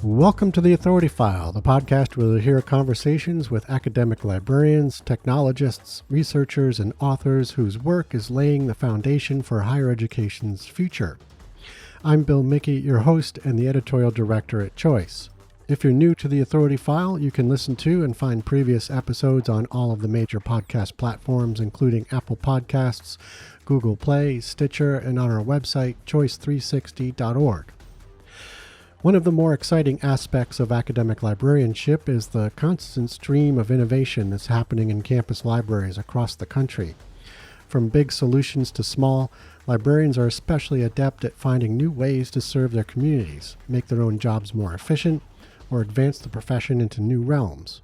Welcome to the Authority File, the podcast where you'll hear conversations with academic librarians, technologists, researchers, and authors whose work is laying the foundation for higher education's future. I'm Bill Mickey, your host and the editorial director at Choice. If you're new to the Authority File, you can listen to and find previous episodes on all of the major podcast platforms, including Apple Podcasts, Google Play, Stitcher, and on our website, choice360.org. One of the more exciting aspects of academic librarianship is the constant stream of innovation that's happening in campus libraries across the country. From big solutions to small, librarians are especially adept at finding new ways to serve their communities, make their own jobs more efficient, or advance the profession into new realms.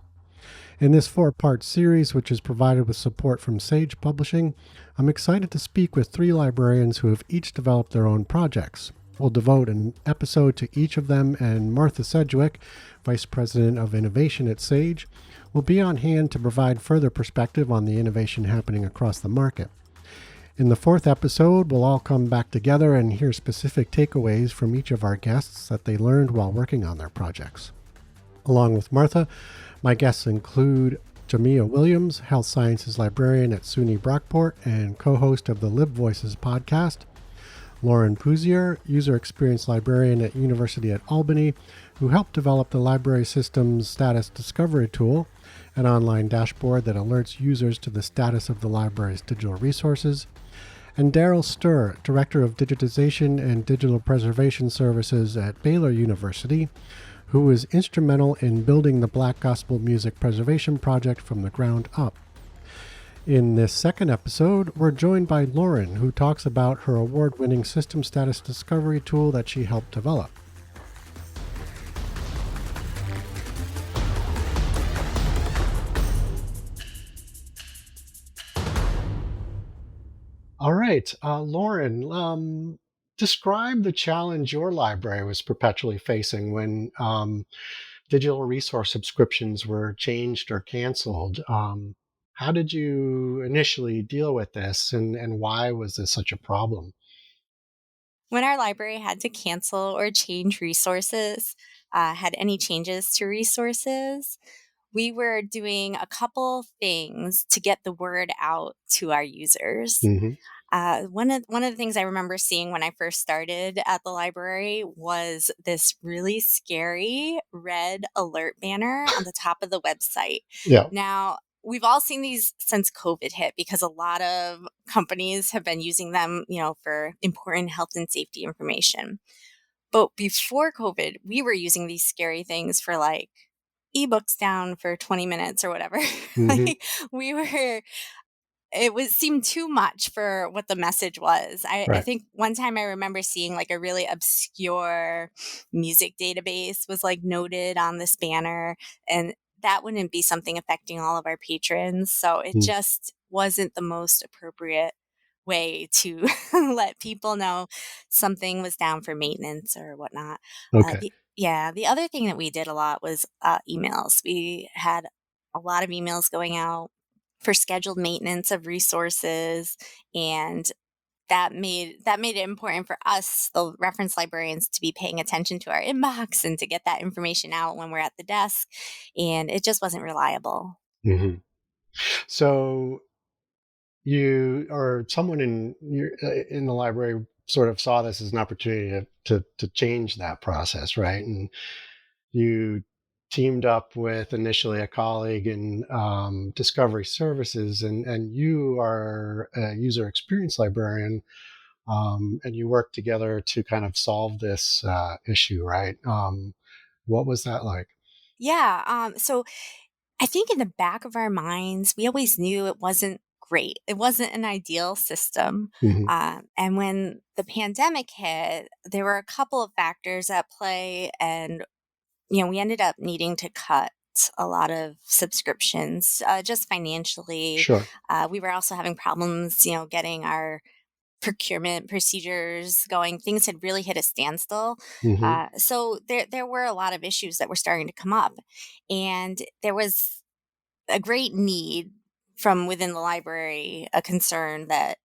In this four-part series, which is provided with support from Sage Publishing, I'm excited to speak with three librarians who have each developed their own projects. We'll devote an episode to each of them, and Martha Sedgwick, Vice President of Innovation at Sage, will be on hand to provide further perspective on the innovation happening across the market. In the fourth episode, we'll all come back together and hear specific takeaways from each of our guests that they learned while working on their projects. Along with Martha, my guests include Jamia Williams, Health Sciences Librarian at SUNY Brockport and co-host of the LibVoices podcast, Lauren Puzier, User Experience Librarian at University at Albany, who helped develop the library system's status discovery tool, an online dashboard that alerts users to the status of the library's digital resources, and Daryl Sturr, Director of Digitization and Digital Preservation Services at Baylor University, who was instrumental in building the Black Gospel Music Preservation Project from the ground up. In this second episode, we're joined by Lauren, who talks about her award-winning system status discovery tool that she helped develop. All right, Lauren, describe the challenge your library was perpetually facing when digital resource subscriptions were changed or canceled. How did you initially deal with this, and why was this such a problem? When our library had to cancel or change resources, had any changes to resources, we were doing a couple things to get the word out to our users. Mm-hmm. One of the things I remember seeing when I first started at the library was this really scary red alert banner on the top of the website. Yeah. Now, we've all seen these since COVID hit because a lot of companies have been using them, for important health and safety information. But before COVID, we were using these scary things for like ebooks down for 20 minutes or whatever. Mm-hmm. Like we were seemed too much for what the message was. I Right. think one time I remember seeing like a really obscure music database was like noted on this banner, and that wouldn't be something affecting all of our patrons. So it Mm. just wasn't the most appropriate way to let people know something was down for maintenance or whatnot. Okay. The other thing that we did a lot was emails. We had a lot of emails going out for scheduled maintenance of resources, and that made it important for us, the reference librarians, to be paying attention to our inbox and to get that information out when we're at the desk, and it just wasn't reliable. Mm-hmm. So you or someone in the library sort of saw this as an opportunity to change that process, right? And you teamed up with initially a colleague in Discovery Services, and you are a user experience librarian, and you work together to kind of solve this issue, right? What was that like? Yeah, so I think in the back of our minds, we always knew it wasn't great. It wasn't an ideal system. Hmm. And when the pandemic hit, there were a couple of factors at play, and we ended up needing to cut a lot of subscriptions just financially. Sure. We were also having problems, getting our procurement procedures going. Things had really hit a standstill. Hmm. So there were a lot of issues that were starting to come up, and there was a great need from within the library, a concern that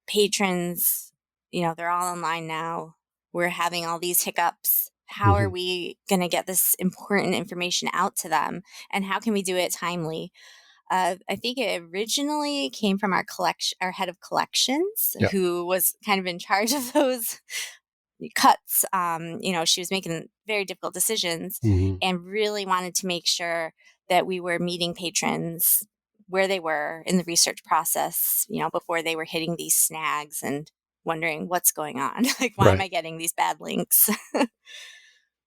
patrons, they're all online now. We're having all these hiccups How are Hmm. we going to get this important information out to them? And how can we do it timely? I think it originally came from our head of collections, Yep. who was kind of in charge of those cuts. She was making very difficult decisions Hmm. and really wanted to make sure that we were meeting patrons where they were in the research process, before they were hitting these snags and wondering what's going on. Like, why am Right. I getting these bad links?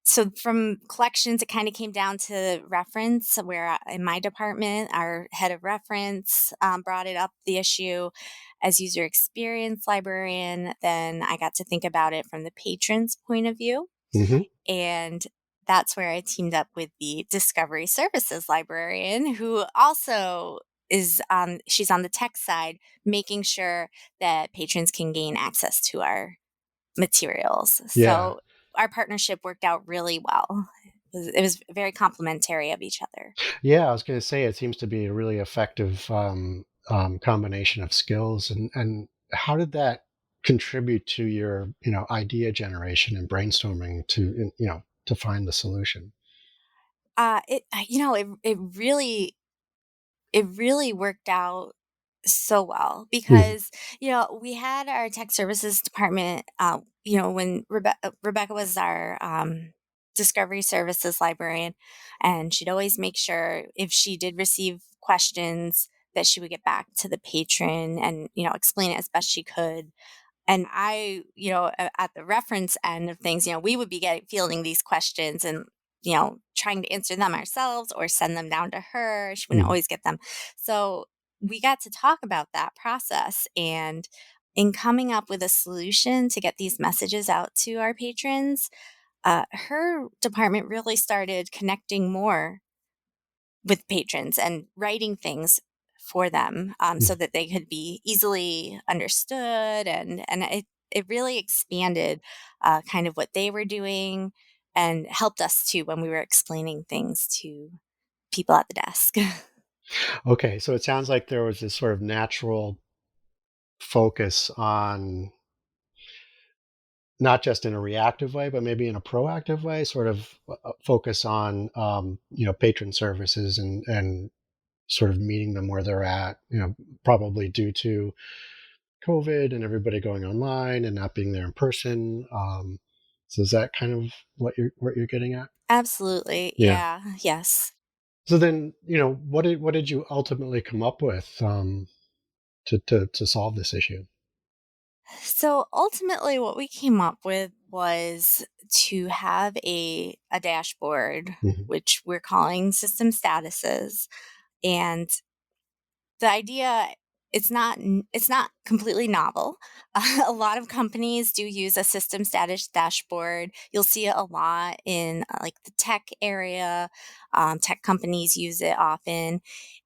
So from collections, it kind of came down to reference, where in my department, our head of reference brought it up, the issue. As user experience librarian, then I got to think about it from the patron's point of view. Hmm. And that's where I teamed up with the discovery services librarian, who also she's on the tech side, making sure that patrons can gain access to our materials. Yeah. So our partnership worked out really well. It was very complementary of each other. Yeah, I was going to say it seems to be a really effective combination of skills. And how did that contribute to your idea generation and brainstorming to find the solution? It really worked out so well Hmm. because we had our tech services department. When Rebecca was our discovery services librarian, and she'd always make sure if she did receive questions that she would get back to the patron and explain it as best she could. And I, at the reference end of things, we would be fielding these questions and, trying to answer them ourselves or send them down to her. She wouldn't Hmm. always get them. So we got to talk about that process, and in coming up with a solution to get these messages out to our patrons, her department really started connecting more with patrons and writing things for them, so that they could be easily understood, and it really expanded kind of what they were doing and helped us too when we were explaining things to people at the desk. Okay, so it sounds like there was this sort of natural focus on not just in a reactive way, but maybe in a proactive way, sort of focus on patron services and sort of meeting them where they're at. Probably due to COVID and everybody going online and not being there in person. So is that kind of what you're getting at? Absolutely. Yeah. Yeah. Yes. So then, what did you ultimately come up with to solve this issue? So ultimately, what we came up with was to have a dashboard, Hmm. which we're calling system statuses. And the idea, it's not completely novel. A lot of companies do use a system status dashboard. You'll see it a lot in like the tech area. Tech companies use it often,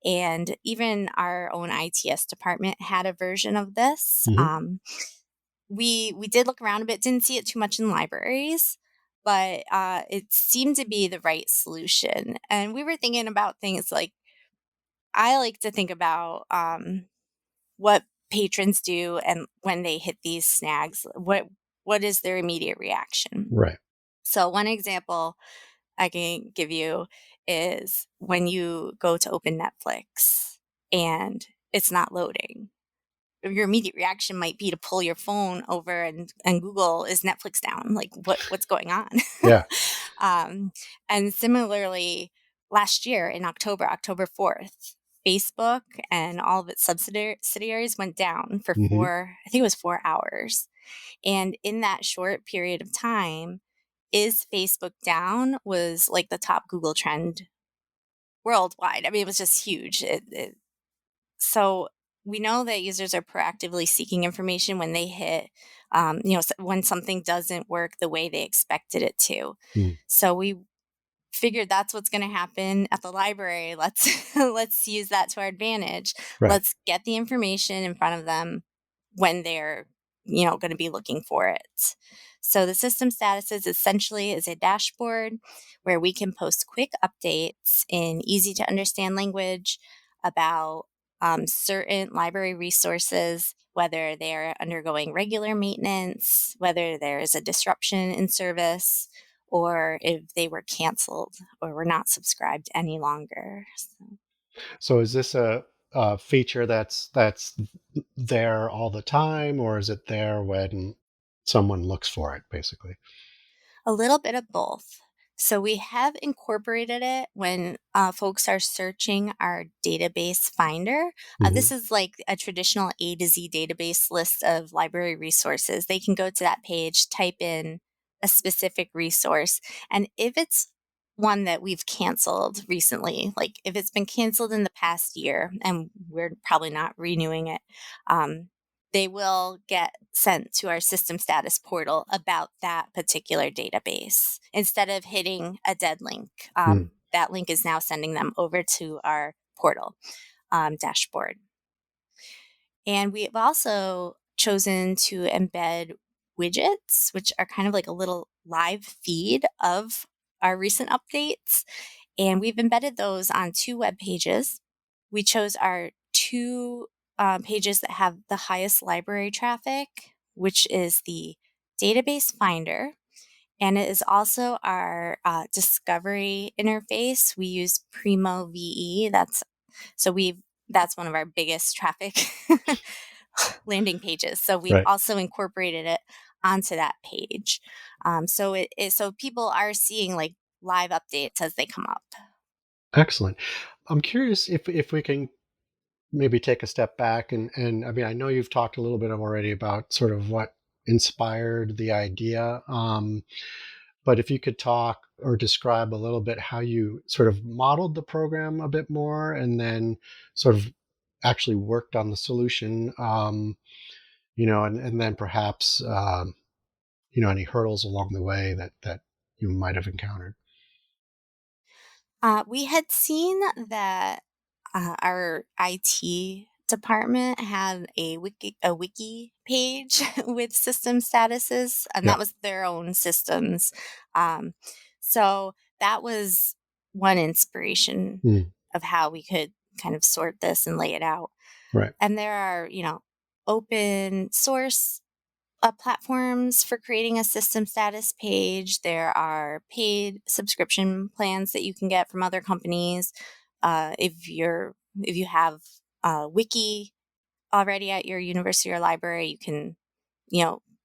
and even our own ITS department had a version of this. Hmm. We did look around a bit, didn't see it too much in libraries, but it seemed to be the right solution. And we were thinking about things like, I like to think about what patrons do and when they hit these snags. What is their immediate reaction? Right. So one example I can give you is when you go to open Netflix and it's not loading. Your immediate reaction might be to pull your phone over and Google, is Netflix down? Like, what's going on? Yeah. um, and similarly, last year in October 4th, Facebook and all of its subsidiaries went down for Hmm. I think it was 4 hours. And in that short period of time, is Facebook down was like the top Google trend worldwide. I mean, it was just huge. So we know that users are proactively seeking information when they hit, when something doesn't work the way they expected it to. Mm. So we figured that's what's going to happen at the library. Let's let's use that to our advantage. Right. Let's get the information in front of them when they're going to be looking for it. So the system statuses essentially is a dashboard where we can post quick updates in easy to understand language about certain library resources, whether they're undergoing regular maintenance, whether there is a disruption in service, or if they were canceled or were not subscribed any longer. So is this a feature that's there all the time, or is it there when someone looks for it, basically? A little bit of both. So we have incorporated it when folks are searching our database finder. Hmm. This is like a traditional A to Z database list of library resources. They can go to that page, type in a specific resource, and if it's one that we've canceled recently, like if it's been canceled in the past year and we're probably not renewing it, um, they will get sent to our system status portal about that particular database. Instead of hitting a dead link, Mm. that link is now sending them over to our portal dashboard. And we've also chosen to embed widgets, which are kind of like a little live feed of our recent updates. And we've embedded those on 2 web pages. We chose our 2 pages that have the highest library traffic, which is the database finder. And it is also our discovery interface. We use Primo VE. That's one of our biggest traffic landing pages. So we've Right. also incorporated it onto that page. So people are seeing like live updates as they come up. Excellent. I'm curious if we can maybe take a step back and I mean, I know you've talked a little bit already about sort of what inspired the idea. But if you could talk or describe a little bit how you sort of modeled the program a bit more and then sort of actually worked on the solution, and then perhaps, any hurdles along the way that you might have encountered. We had seen that our IT department had a wiki page with system statuses, and Yeah. that was their own systems. Um, so that was one inspiration Mm, of how we could kind of sort this and lay it out. right. And there are, open source platforms for creating a system status page. There are paid subscription plans that you can get from other companies. If you have a wiki already at your university or library, you can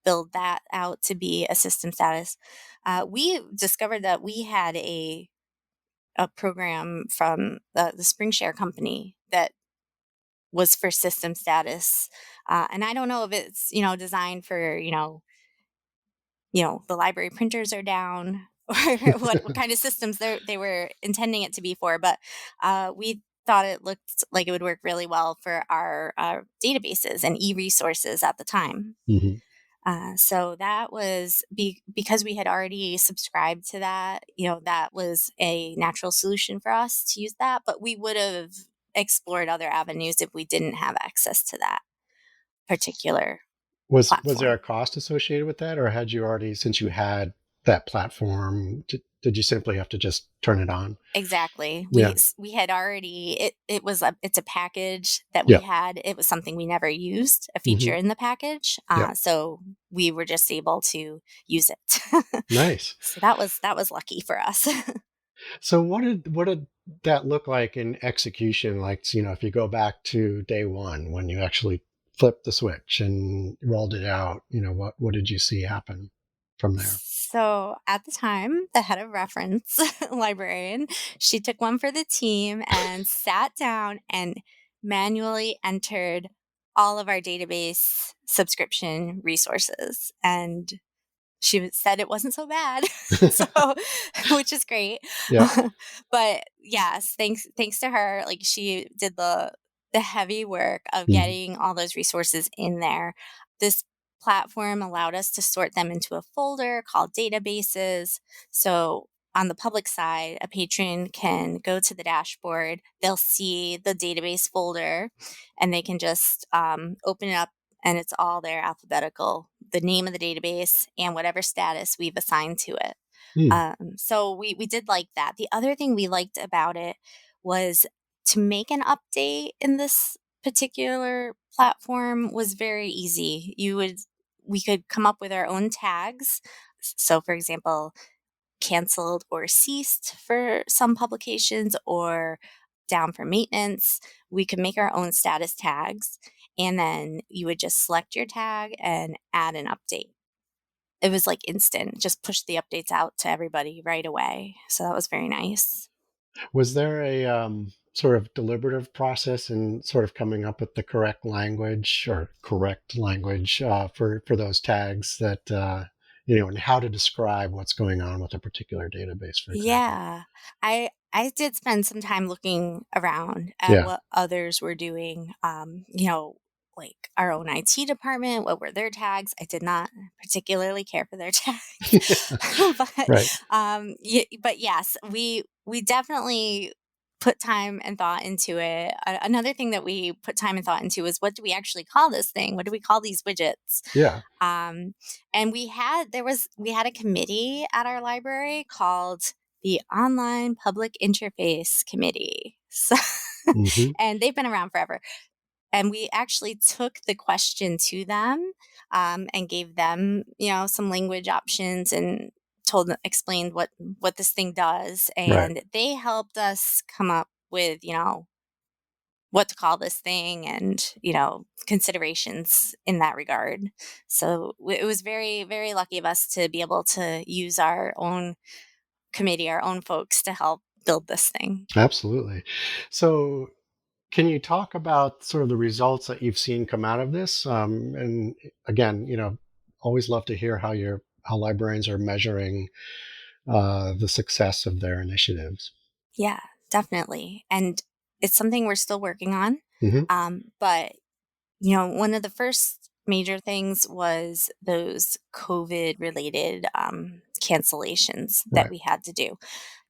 build that out to be a system status. We discovered that we had a program from the Spring Share company that was for system status. And I don't know if it's, designed for, the library printers are down or what kind of systems they were intending it to be for. But we thought it looked like it would work really well for our databases and e-resources at the time. Hmm. So that was because we had already subscribed to that, that was a natural solution for us to use that. But we would have explored other avenues if we didn't have access to that particular Was there a platform. cost associated with that, or had you already, since you had that platform, did you simply have to just turn it on? Exactly. Yeah. We had already it's a package that we Yeah. had. It was something we never used, a feature Hmm. in the package. Yeah. So we were just able to use it. Nice. So that was lucky for us. So what did that look like in execution? Like, if you go back to day one when you actually flipped the switch and rolled it out, what did you see happen from there? So at the time, the head of reference librarian, she took one for the team and sat down and manually entered all of our database subscription resources. And said it wasn't so bad, so which is great. Yeah. But yes, thanks to her, like she did the heavy work of Mhm. getting all those resources in there. This platform allowed us to sort them into a folder called databases. So on the public side, a patron can go to the dashboard, they'll see the database folder, and they can just open it up, and it's all there alphabetical, the name of the database and whatever status we've assigned to it. Mm. So we did like that. The other thing we liked about it was to make an update in this particular platform was very easy. We could come up with our own tags. So for example, canceled or ceased for some publications or down for maintenance, we could make our own status tags. And then you would just select your tag and add an update. It was like instant, just push the updates out to everybody right away. So that was very nice. Was there a sort of deliberative process in sort of coming up with the correct language or correct language for those tags that and how to describe what's going on with a particular database, for example? Yeah. I did spend some time looking around at Yeah. what others were doing. Like our own IT department, what were their tags? I did not particularly care for their tags. but Right. but yes, we definitely put time and thought into it. Another thing that we put time and thought into is, what do we actually call this thing? What do we call these widgets? Yeah. Um, and we had a committee at our library called the Online Public Interface Committee. So, Hmm. and they've been around forever. And we actually took the question to them, and gave them, some language options, and explained what this thing does, Right. and they helped us come up with, what to call this thing, and considerations in that regard. So it was very, very lucky of us to be able to use our own committee, our own folks, to help build this thing. Absolutely. So, can you talk about sort of the results that you've seen come out of this? And again, always love to hear how librarians are measuring the success of their initiatives. Yeah, definitely. And it's something we're still working on. Hmm. But one of the first major things was those COVID related cancellations that Right. we had to do.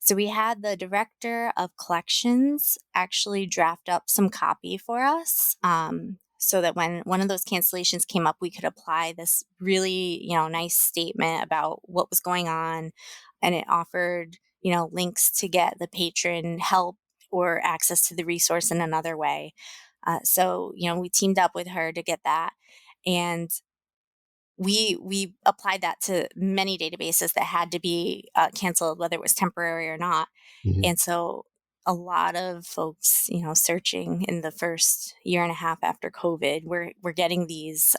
So we had the director of collections actually draft up some copy for us, so that when one of those cancellations came up, we could apply this really, nice statement about what was going on. And it offered, links to get the patron help or access to the resource in another way. So, we teamed up with her to get that. And we applied that to many databases that had to be canceled, whether it was temporary or not. Hmm. And so a lot of folks, searching in the first year and a half after COVID, we're getting these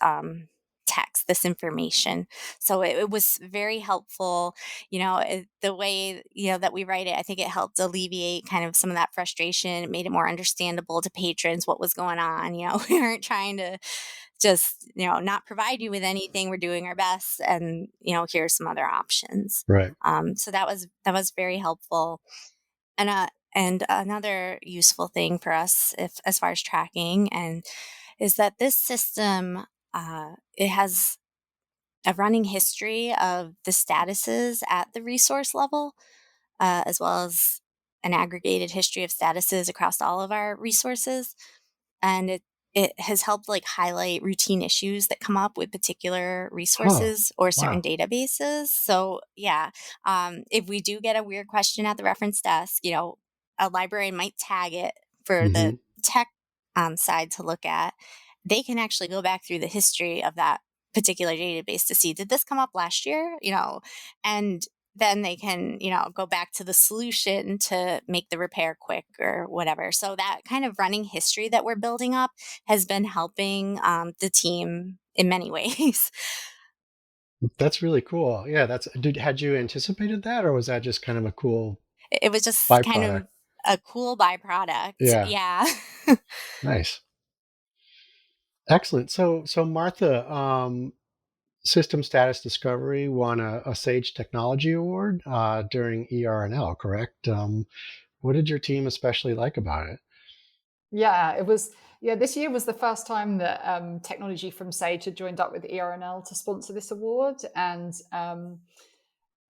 texts, this information. So it was very helpful. The way that we write it, I think it helped alleviate kind of some of that frustration. It made it more understandable to patrons what was going on. We weren't trying to just not provide you with anything. We're doing our best, and here's some other options. Right. So that was very helpful. And another useful thing for us, if as far as tracking, and is that this system, it has a running history of the statuses at the resource level, as well as an aggregated history of statuses across all of our resources. And it has helped like highlight routine issues that come up with particular Oh, resources or certain wow. databases. So yeah, if we do get a weird question at the reference desk, a librarian might tag it for the Hmm. tech side to look at. They can actually go back through the history of that particular database to see, did this come up last year, and then they can, go back to the solution to make the repair quick or whatever. So that kind of running history that we're building up has been helping the team in many ways. That's really cool. Yeah, had you anticipated that, or was that just kind of a cool It was just kind byproduct? of a cool byproduct. Yeah, Yeah. nice. Excellent. So Martha, System Status Discovery won a Sage Technology Award during ERNL, correct? What did your team especially like about it? Yeah, it was. Yeah, this year was the first time that technology from Sage had joined up with ERNL to sponsor this award, and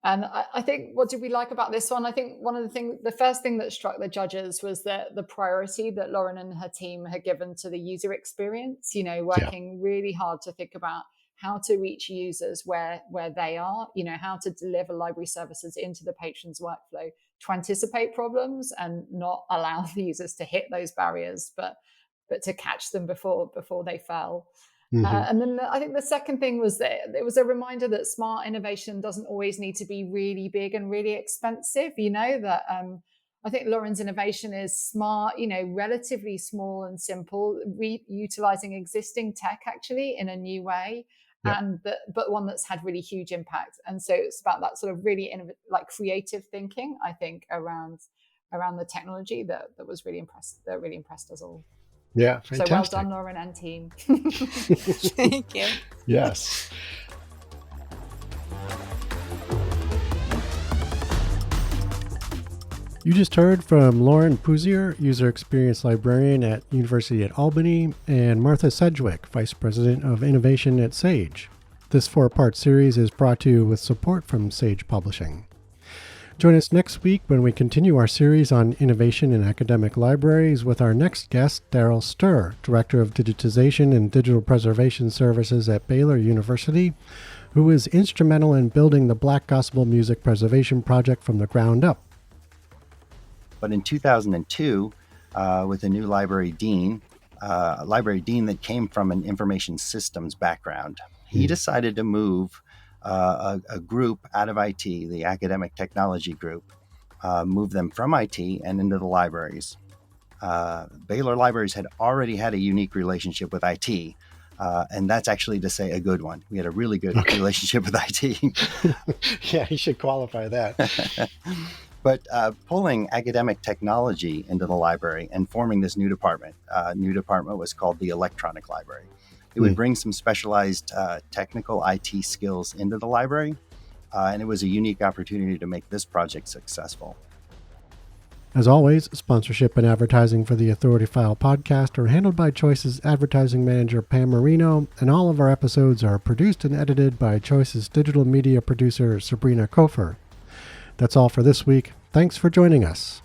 I think, what did we like about this one? I think one of the first thing that struck the judges was the priority that Lauren and her team had given to the user experience. Yeah. Working really hard to think about how to reach users where they are. How to deliver library services into the patron's workflow to anticipate problems and not allow the users to hit those barriers, but to catch them before they fell. And then I think the second thing was that it was a reminder that smart innovation doesn't always need to be really big and really expensive. That I think Lauren's innovation is smart, relatively small and simple, utilizing existing tech actually in a new way. Yep. But one that's had really huge impact. And so it's about that sort of really creative thinking, I think, around the technology that was really impressed us all. Yeah, fantastic. So well done, Lauren and team. Thank you. Yes. You just heard from Lauren Puzier, User Experience Librarian at University at Albany, and Martha Sedgwick, Vice President of Innovation at Sage. This 4-part series is brought to you with support from Sage Publishing. Join us next week when we continue our series on innovation in academic libraries with our next guest, Daryl Sturr, Director of Digitization and Digital Preservation Services at Baylor University, who was instrumental in building the Black Gospel Music Preservation Project from the ground up. But in 2002, with a new library dean that came from an information systems background, he decided to move a group out of IT, the academic technology group, move them from IT and into the libraries. Baylor Libraries had already had a unique relationship with IT, and that's actually to say a good one. We had a really good relationship with IT. Yeah, you should qualify that. But pulling academic technology into the library and forming this new department was called the Electronic Library. It would bring some specialized technical IT skills into the library, and it was a unique opportunity to make this project successful. As always, sponsorship and advertising for the Authority File podcast are handled by Choice's advertising manager, Pam Marino, and all of our episodes are produced and edited by Choice's digital media producer, Sabrina Kofer. That's all for this week. Thanks for joining us.